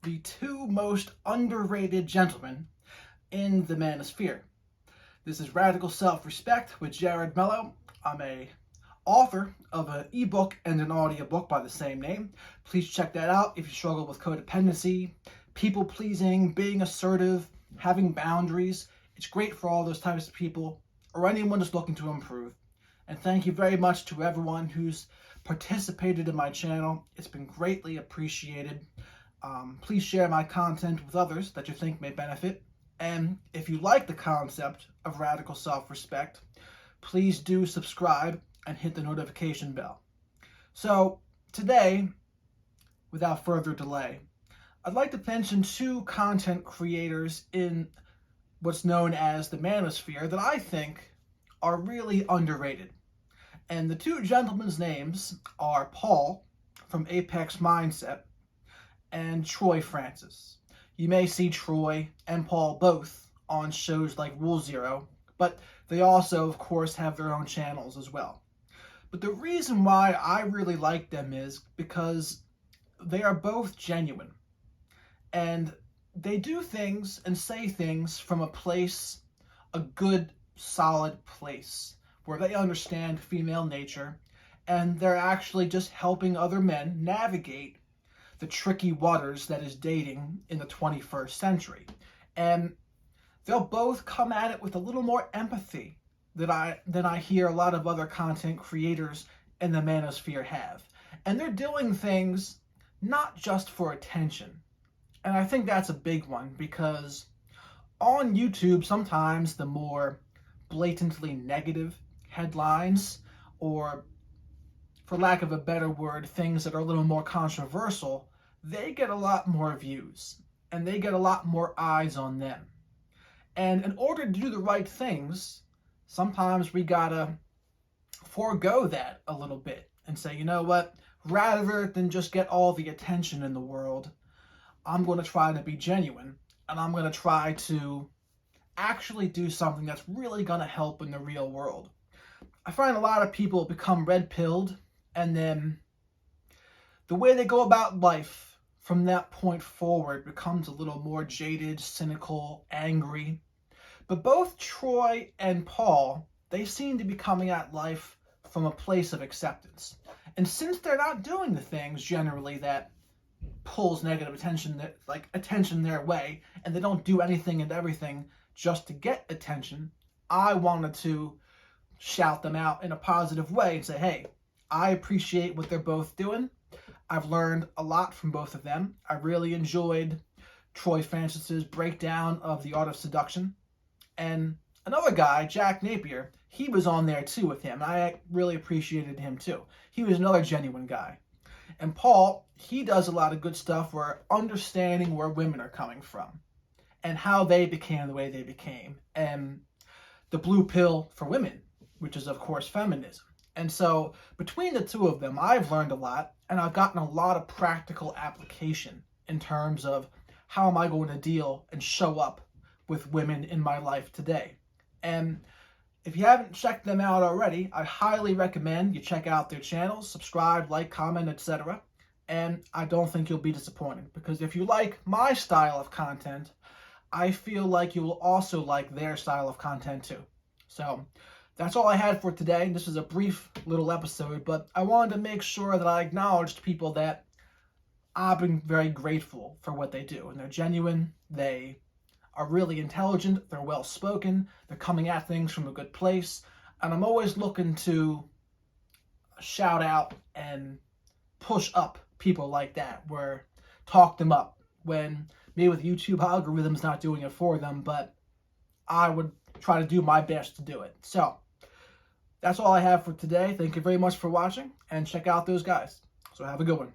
the two most underrated gentlemen in the Manosphere. This is Radical Self-Respect with Jared Mello. I'm a author of an ebook and an audiobook by the same name. Please check that out if you struggle with codependency, people-pleasing, being assertive, having boundaries. It's great for all those types of people or anyone just looking to improve. And thank you very much to everyone who's participated in my channel. It's been greatly appreciated. Please share my content with others that you think may benefit. And if you like the concept of radical self-respect, please do subscribe and hit the notification bell. So today, without further delay, I'd like to mention two content creators in what's known as the Manosphere that I think are really underrated. And the two gentlemen's names are Paul from Apex Mindset and Troy Francis. You may see Troy and Paul both on shows like Rule Zero, but they also, of course, have their own channels as well. But the reason why I really like them is because they are both genuine. And they do things and say things from a place, a good, solid place, where they understand female nature, and they're actually just helping other men navigate the tricky waters that is dating in the 21st century. And they'll both come at it with a little more empathy than I hear a lot of other content creators in the Manosphere have. And they're doing things not just for attention. And I think that's a big one, because on YouTube, sometimes the more blatantly negative headlines, or for lack of a better word, things that are a little more controversial, they get a lot more views and they get a lot more eyes on them. And in order to do the right things, sometimes we gotta forego that a little bit and say, you know what, rather than just get all the attention in the world, I'm going to try to be genuine, and I'm going to try to actually do something that's really going to help in the real world. I find a lot of people become red-pilled, and then the way they go about life from that point forward becomes a little more jaded, cynical, angry. But both Troy and Paul, they seem to be coming at life from a place of acceptance. And since they're not doing the things generally that pulls negative attention their way, and they don't do anything and everything just to get attention, I wanted to shout them out in a positive way and say, hey, I appreciate what they're both doing. I've learned a lot from both of them. I really enjoyed Troy Francis's breakdown of the art of seduction. And another guy, Jack Napier, he was on there too with him. I really appreciated him too. He was another genuine guy. And Paul, he does a lot of good stuff where understanding where women are coming from and how they became the way they became, and the blue pill for women, which is, of course, feminism. And so between the two of them, I've learned a lot, and I've gotten a lot of practical application in terms of how am I going to deal and show up with women in my life today. And if you haven't checked them out already, I highly recommend you check out their channels, subscribe, like, comment, etc. And I don't think you'll be disappointed, because if you like my style of content, I feel like you will also like their style of content too. So that's all I had for today. This is a brief little episode, but I wanted to make sure that I acknowledged people that I've been very grateful for what they do. And they're genuine, they are really intelligent, they're well-spoken, they're coming at things from a good place, and I'm always looking to shout out and push up people like that, where talk them up, when maybe with YouTube algorithms not doing it for them, but I would try to do my best to do it. So that's all I have for today. Thank you very much for watching, and check out those guys. So have a good one.